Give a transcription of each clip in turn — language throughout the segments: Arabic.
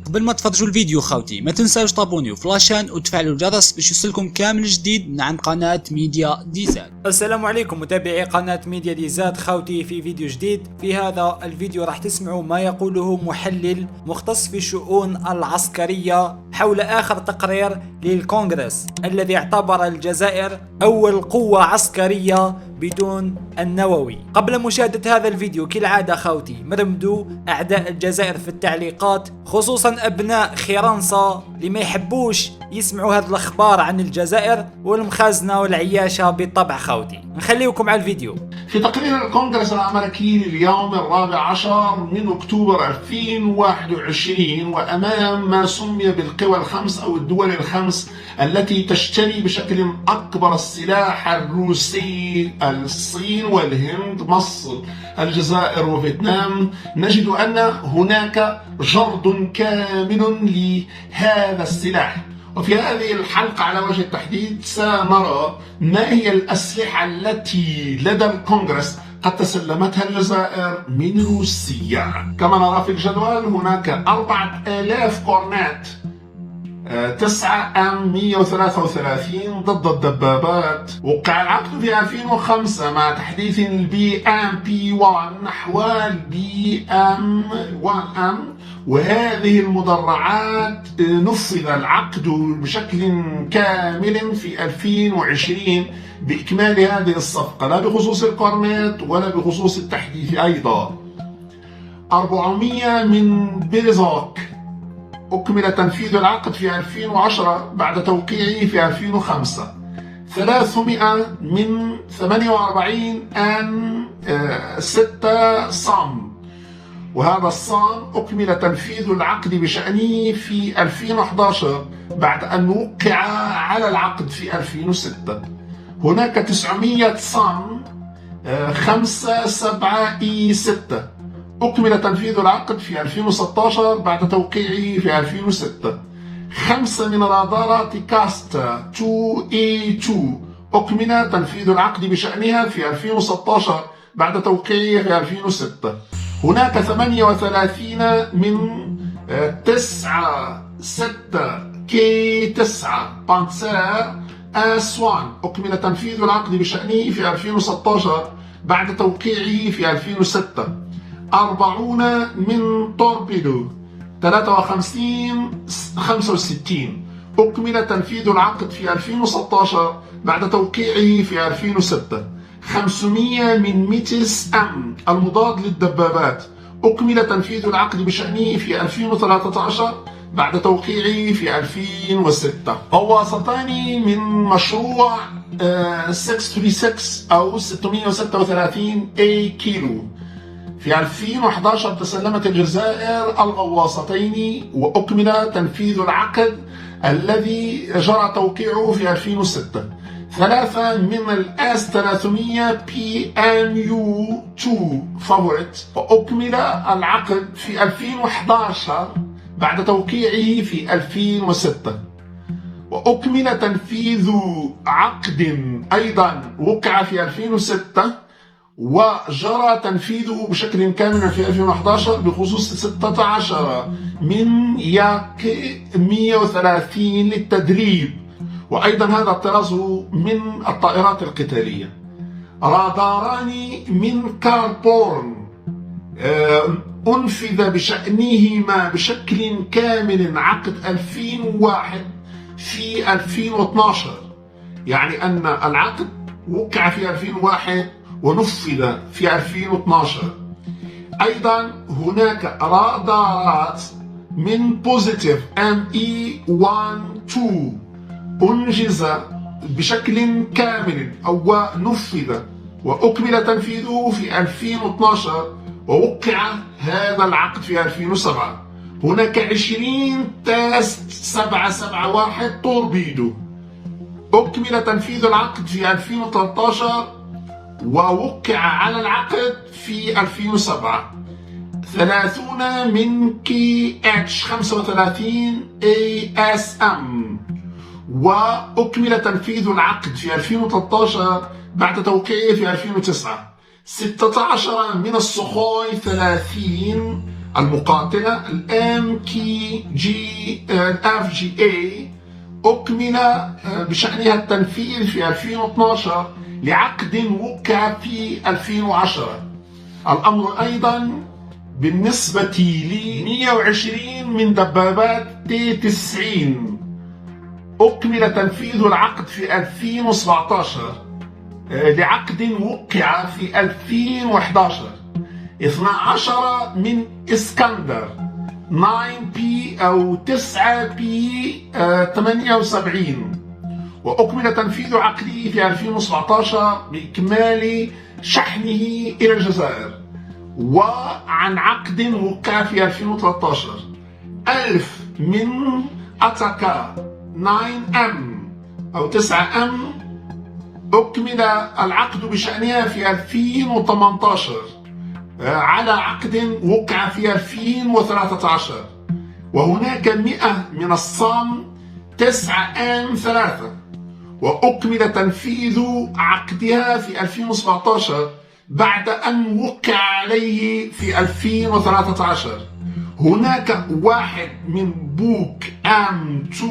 قبل ما تفرجوا الفيديو خوتي ما تنساوش تابونيو في لاشين وتفعلوا الجرس باش يوصلكم كامل جديد من عند قناة ميديا ديزاد. السلام عليكم متابعي قناة ميديا ديزاد خوتي، في فيديو جديد. في هذا الفيديو راح تسمعوا ما يقوله محلل مختص في الشؤون العسكرية حول آخر تقرير للكونغرس الذي اعتبر الجزائر أول قوة عسكرية بدون النووي. قبل مشاهدة هذا الفيديو كالعادة خوتي مرمدوا أعداء الجزائر في التعليقات، خصوصا أبناء خرنسا اللي ما يحبوش يسمعوا هذه الأخبار عن الجزائر والمخازنة والعياشة بالطبع خوتي. نخليكم على الفيديو. في تقرير الكونغرس الأمريكي لليوم 14 من أكتوبر 2021 وأمام ما سمي بالقوى الخمس أو الدول الخمس التي تشتري بشكل أكبر السلاح الروسي، الصين والهند مصر الجزائر وفيتنام، نجد أن هناك جرد كامل لهذا السلاح. وفي هذه الحلقة على وجه التحديد سنرى ما هي الأسلحة التي لدى الكونغرس قد تسلمتها الجزائر من روسيا. كما نرى في الجدول هناك 4000 كورنات 9M133 ضد الدبابات. وقع العقد في 2005 مع تحديث BMP1 نحو BM1M، وهذه المدرعات نفذ العقد بشكل كامل في 2020 بإكمال هذه الصفقة، لا بخصوص الكورنات ولا بخصوص التحديث. أيضا 400 من بيرزوك أكمل تنفيذ العقد في 2010 بعد توقيعه في 2005. 300 من 48 6 صام، وهذا الصام أكمل تنفيذ العقد بشأنه في 2011 بعد أن وقع على العقد في 2006. هناك 900 صام 5 7 6 أكمل تنفيذ العقد في 2016 بعد توقيعه في 2006. 5 من رادارات كاستا 2A2 أكمل تنفيذ العقد بشأنها في 2016 بعد توقيعه في 2006. هناك 38 من 9 6 K9 بانسير S1 أكمل تنفيذ العقد بشأنه في 2016 بعد توقيعه في 2006. 40 من توربيدو 53 65 أكمل تنفيذ العقد في 2016 بعد توقيعه في 2006. 500 من ميتس أم المضاد للدبابات أكمل تنفيذ العقد بشأنه في 2013 بعد توقيعه في 2006. غواصتان من مشروع 636 أو 636 أي كيلو. في 2011 تسلمت الجزائر الغواصتين وأكمل تنفيذ العقد الذي جرى توقيعه في 2006. 3 من الآس 300 PMU2 فافوريت وأكمل العقد في 2011 بعد توقيعه في 2006. وأكمل تنفيذ عقد أيضا وقع في 2006 وجرى تنفيذه بشكل كامل في 2011 بخصوص 16 من ياك 130 للتدريب، وأيضا هذا الطراز من الطائرات القتالية. راداران من كاربورن أنفذ بشأنهما بشكل كامل عقد 2001 في 2012، يعني أن العقد وقع في 2001 ونفذ في 2012. أيضا هناك رادارات من بوزيتيف ME12 أنجز بشكل كامل أو نفذ وأكمل تنفيذه في 2012 ووقع هذا العقد في 2007. هناك 20 تاست 771 توربيدو أكمل تنفيذ العقد في 2013 ووقع على العقد في 2007. 30 من KH-35 ASM وأكمل تنفيذ العقد في 2013 بعد توقيعه في 2009. 16 من السخوي 30 المقاتلة FGA أكمل بشأنها التنفيذ في 2012 لعقد وقع في 2010. الأمر أيضا بالنسبة ل 120 من دبابات T-90 أكمل تنفيذ العقد في 2017 لعقد وقع في 2011. 12 من إسكندر 9P أو 9P 78 وأكمل تنفيذ عقده في 2017 بإكمال شحنه إلى الجزائر. وعن عقد وقع في 2013 1000 من أتاكا 9M أو 9M أكمل العقد بشأنها في 2018 على عقد وقع في 2013. وهناك 100 من الصام 9M3 وأكمل تنفيذ عقدها في 2017 بعد أن وقع عليه في 2013. هناك 1 من بوك M2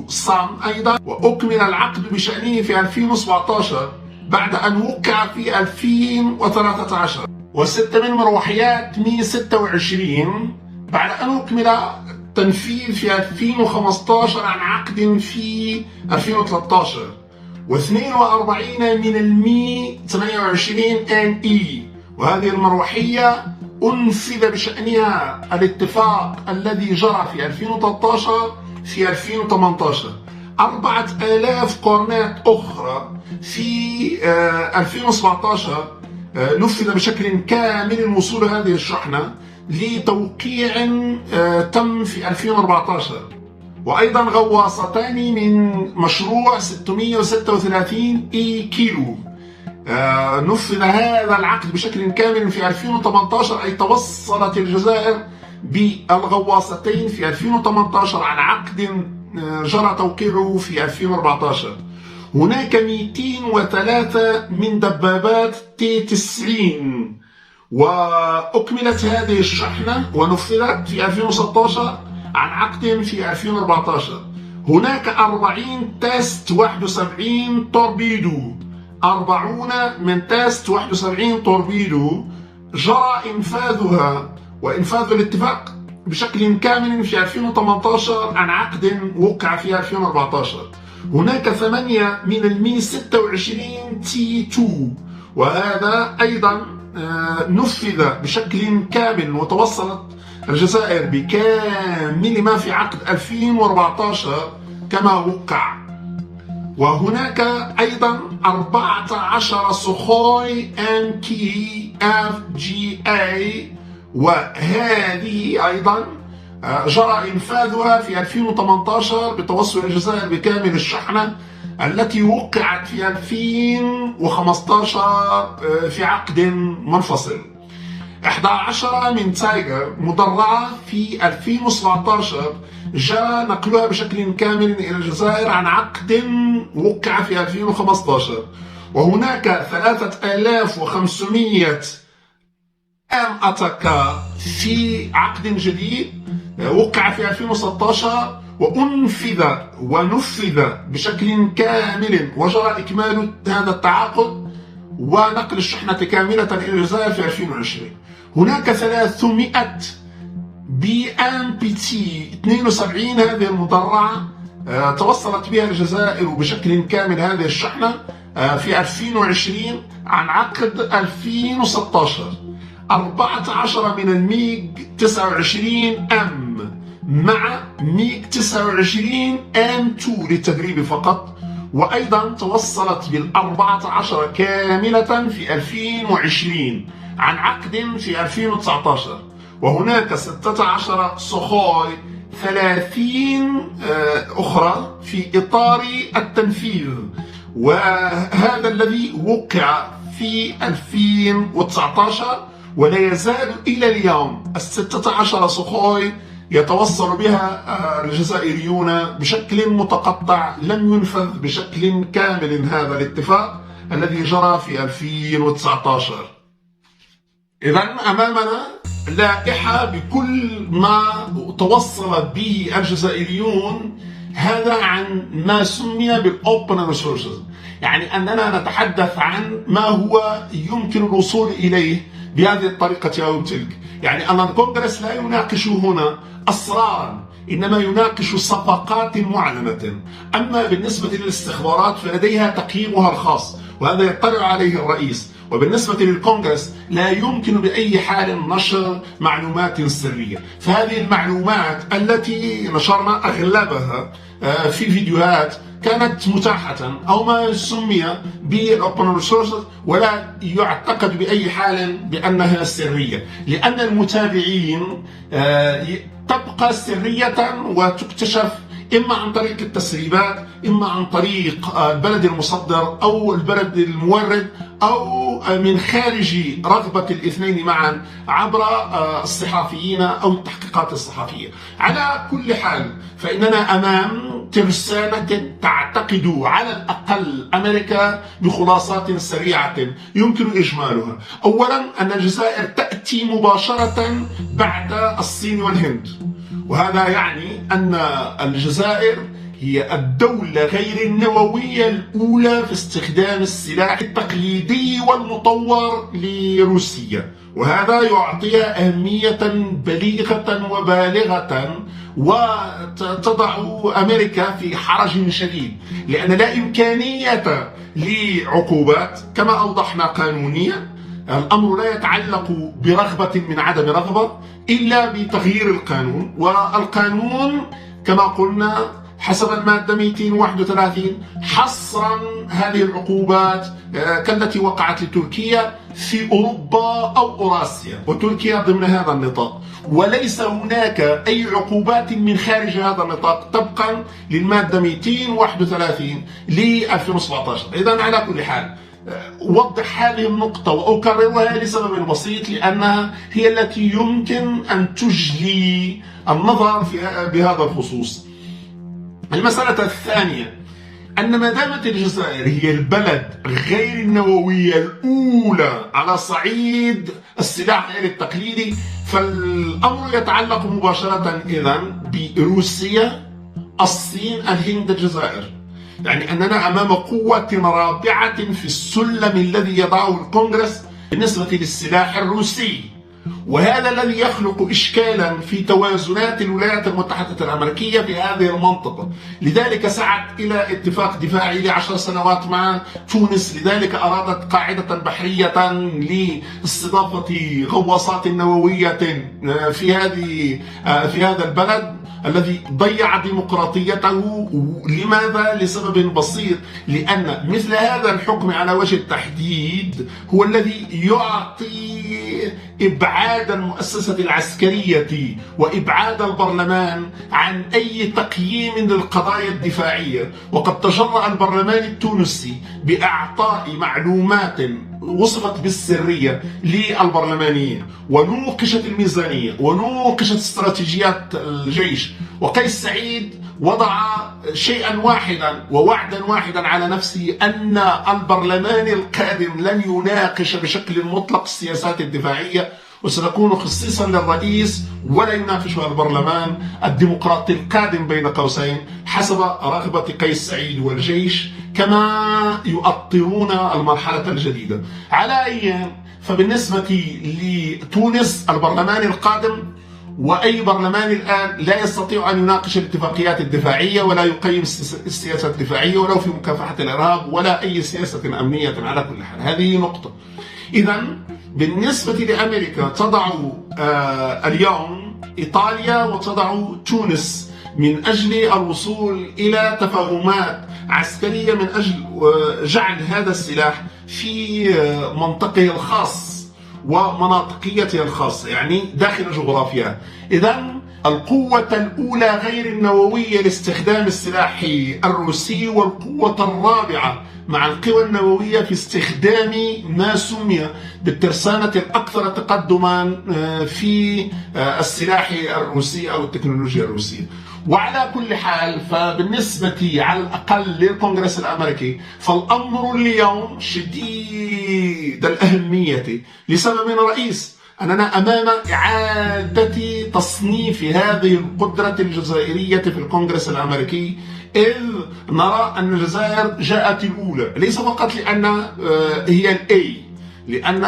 صام أيضا وأكمل العقد بشأنه في 2017 بعد أن وقع في 2013. و6 من مروحيات مي 26 بعد أن أكمل التنفيذ في 2015 عن عقد في 2013. و42 من المي 28 NE وهذه المروحية أنفذ بشأنها الاتفاق الذي جرى في 2013 في 2018. 4000 قرنات أخرى في 2017 نفذ بشكل كامل الوصول هذه الشحنة لتوقيع تم في 2014. وأيضا غواصتان من مشروع 636 كيلو نفذ هذا العقد بشكل كامل في 2018، أي توصلت الجزائر بالغواصتين في 2018 عن عقد جرى توقيعه في 2014. هناك 203 من دبابات T-90 وأكملت هذه الشحنة ونفذت في 2016 عن عقد في 2014. هناك 40 تيست 71 توربيدو 40 من تيست 71 توربيدو جرى إنفاذها وإنفاذ الاتفاق بشكل كامل في 2018 عن عقد وقع في 2014. هناك 8 من المي 26 T2 وهذا أيضا نفذ بشكل كامل وتوصلت الجزائر بكامل ما في عقد 2014 كما وقع. وهناك أيضا 14 سخوي MKFGA وهذه أيضا جرى إنفاذها في 2018 بتوصل الجزائر بكامل الشحنة التي وقعت في 2015 في عقد منفصل. 11 من تايجر مدرعة في 2017 جرى نقلها بشكل كامل إلى الجزائر عن عقد وقع في 2015. وهناك 3500 M أتاكا في عقد جديد وقع في 2016 ونفذ بشكل كامل وجرى إكمال هذا التعاقد ونقل الشحنة كاملة إلى الجزائر في 2020. هناك 300 BMPT 72 هذه المدرعة توصلت بها الجزائر بشكل كامل هذه الشحنة في 2020 عن عقد 2016. 14 من الميج 29 M مع ميج 29 M2 للتدريب فقط، وأيضا توصلت بال14 كاملة في 2020 عن عقد في 2019. وهناك 16 سخوي 30 أخرى في إطار التنفيذ، وهذا الذي وقع في 2019 ولا يزال إلى اليوم 16 سخوي يتوصل بها الجزائريون بشكل متقطع. لم ينفذ بشكل كامل هذا الاتفاق الذي جرى في 2019. إذا أمامنا لائحة بكل ما توصل به الجزائريون، هذا عن ما سمي بالأوبن ريسورسز، يعني أننا نتحدث عن ما هو يمكن الوصول إليه بهذه الطريقة أو تلك. يعني أن الكونغرس لا يناقش هنا أسرارا، إنما يناقش صفقات معلنة. أما بالنسبة للاستخبارات فلديها تقييمها الخاص، وهذا يطلع عليه الرئيس. وبالنسبة للكونغرس لا يمكن بأي حال نشر معلومات سرية. فهذه المعلومات التي نشرنا أغلبها في فيديوهات كانت متاحة أو ما سمي بالأوبن ريسورسز، ولا يعتقد بأي حال بأنها سرية، لأن المتابعين تبقى سرية وتكتشف إما عن طريق التسريبات، إما عن طريق البلد المصدر أو البلد المورد، أو من خارج رغبة الاثنين معا عبر الصحفيين أو التحقيقات الصحفية. على كل حال فإننا أمام ترسانة تعتقد على الأقل أمريكا بخلاصات سريعة يمكن إجمالها. أولا أن الجزائر تأتي مباشرة بعد الصين والهند، وهذا يعني أن الجزائر هي الدولة غير النووية الأولى في استخدام السلاح التقليدي والمطور لروسيا، وهذا يعطيها أهمية بليغة وبالغة وتضع أمريكا في حرج شديد، لأن لا إمكانية لعقوبات كما أوضحنا قانونيا. الأمر لا يتعلق برغبة من عدم رغبة إلا بتغيير القانون، والقانون كما قلنا حسب المادة 231 حصرا هذه العقوبات كالتي وقعت لتركيا في أوروبا أو أوراسيا، وتركيا ضمن هذا النطاق، وليس هناك أي عقوبات من خارج هذا النطاق طبقا للمادة 231 ل 2017. إذن على كل حال أوضح هذه النقطة وأكررها لسبب بسيط، لأنها هي التي يمكن أن تجلي النظر بهذا الخصوص. المسألة الثانية أن ما دامت الجزائر هي البلد غير النووية الأولى على صعيد السلاح غير التقليدي، فالأمر يتعلق مباشرة إذن بروسيا، الصين، الهند، الجزائر. يعني أننا أمام قوة رابعة في السلم الذي يضعه الكونغرس بالنسبة للسلاح الروسي، وهذا الذي يخلق إشكالا في توازنات الولايات المتحدة الأمريكية في هذه المنطقة. لذلك سعت إلى اتفاق دفاعي ل10 سنوات مع تونس، لذلك أرادت قاعدة بحرية لاستضافة غواصات نووية في هذا البلد الذي ضيع ديمقراطيته. لماذا؟ لسبب بسيط، لأن مثل هذا الحكم على وجه التحديد هو الذي يعطي إبعاد المؤسسة العسكرية وإبعاد البرلمان عن أي تقييم للقضايا الدفاعية. وقد تجرأ البرلمان التونسي بإعطاء معلومات وصفت بالسرية للبرلمانيين، ونوقشت الميزانية، ونوقشت استراتيجيات الجيش. وقيس سعيد وضع شيئا واحدا ووعدا واحدا على نفسه، أن البرلمان القادم لن يناقش بشكل مطلق السياسات الدفاعية، وسنكون خصيصا للرئيس، ولا يناقشها البرلمان الديمقراطي القادم بين قوسين حسب رغبة قيس سعيد والجيش، كما يؤطرون المرحلة الجديدة. على أي فبالنسبة لتونس البرلمان القادم وأي برلمان الآن لا يستطيع أن يناقش الاتفاقيات الدفاعية، ولا يقيم السياسة الدفاعية ولو في مكافحة الإرهاب، ولا أي سياسة أمنية. على كل حال هذه نقطة. إذن بالنسبة لأمريكا تضع اليوم إيطاليا وتضع تونس من أجل الوصول إلى تفاهمات عسكرية من أجل جعل هذا السلاح في منطقه الخاص ومناطقيته الخاصة، يعني داخل جغرافيا. إذن القوة الأولى غير النووية لاستخدام السلاح الروسي، والقوة الرابعة مع القوى النووية في استخدام ما سمي بالترسانة الأكثر تقدما في السلاح الروسي أو التكنولوجيا الروسية. وعلى كل حال فبالنسبة على الأقل للكونغرس الأمريكي فالأمر اليوم شديد الأهمية لسبب رئيس، أننا أمام إعادة تصنيف هذه القدرة الجزائرية في الكونغرس الأمريكي، إذ نرى أن الجزائر جاءت الأولى، ليس فقط لأن هي الأي، لأن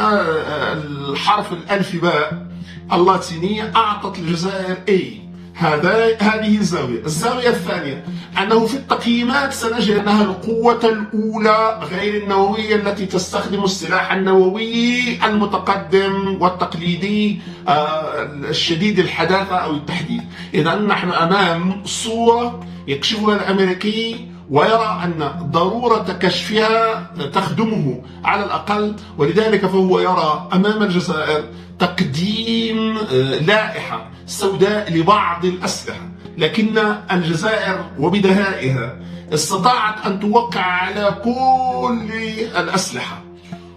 الحرف الألفباء اللاتينية أعطت الجزائر أي. هذه الزاوية الثانية أنه في التقييمات سنجد أنها القوة الأولى غير النووية التي تستخدم السلاح النووي المتقدم والتقليدي الشديد الحداثة أو التحديث. إذا نحن أمام صورة يكشفها الأمريكي ويرى أن ضرورة كشفها تخدمه على الأقل، ولذلك فهو يرى أمام الجزائر تقديم لائحة سوداء لبعض الأسلحة، لكن الجزائر وبدهائها استطاعت أن توقع على كل الأسلحة،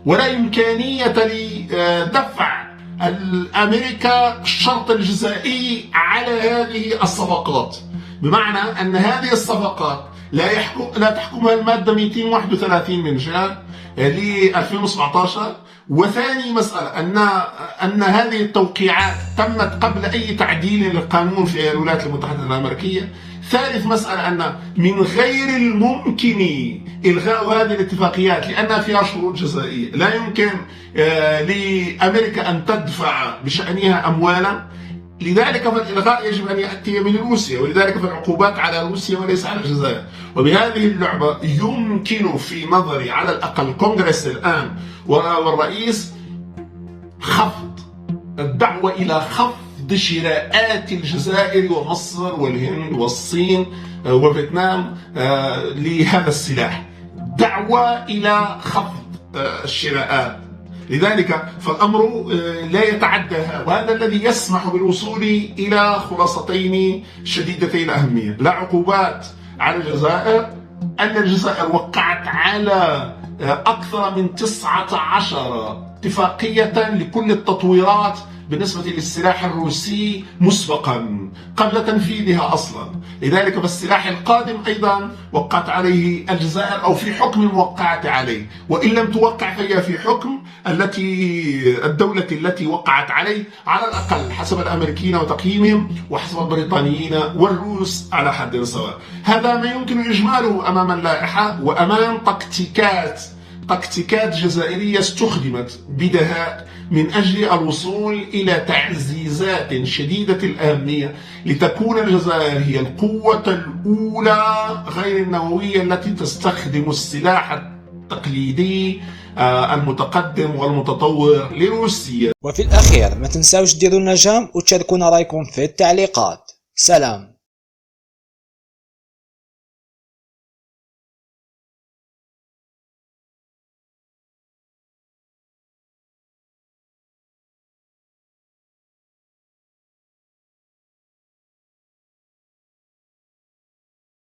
ولا إمكانية لدفع الأمريكا الشرط الجزائي على هذه الصفقات، بمعنى أن هذه الصفقات لا تحكمها المادة 231 من جاء ل 2017. وثاني مسألة أن هذه التوقيعات تمت قبل أي تعديل للقانون في الولايات المتحدة الأمريكية. ثالث مسألة أن من غير الممكن إلغاء هذه الاتفاقيات لأنها فيها شروط جزائية، لا يمكن لأمريكا أن تدفع بشأنها أموالا، لذلك فالإلغاء يجب أن يأتي من روسيا، ولذلك فالعقوبات على روسيا وليس على الجزائر. وبهذه اللعبة يمكن في نظري على الأقل الكونغرس الآن والرئيس خفض الدعوة إلى خفض شراءات الجزائر ومصر والهند والصين وفيتنام لهذا السلاح، دعوة إلى خفض الشراءات. لذلك فالأمر لا يتعدى هذا، وهذا الذي يسمح بالوصول إلى خلاصتين شديدتي الأهمية: لا عقوبات على الجزائر، أن الجزائر وقعت على أكثر من 19 اتفاقية لكل التطويرات بالنسبة للسلاح الروسي مسبقا قبل تنفيذها أصلا. لذلك فالسلاح القادم أيضا وقعت عليه الجزائر أو في حكم وقعت عليه، وإن لم توقع فهي في حكم الدولة التي وقعت عليه على الأقل حسب الأمريكيين وتقييمهم، وحسب البريطانيين والروس على حد سواء. هذا ما يمكن إجماله أمام اللائحة وأمام تكتيكات جزائرية استخدمت بدهاء من أجل الوصول إلى تعزيزات شديدة الأهمية لتكون الجزائر هي القوة الأولى غير النووية التي تستخدم السلاح التقليدي المتقدم والمتطور لروسيا. وفي الأخير ما تنساوش ديروا النجام وتشاركونا رايكم في التعليقات. سلام.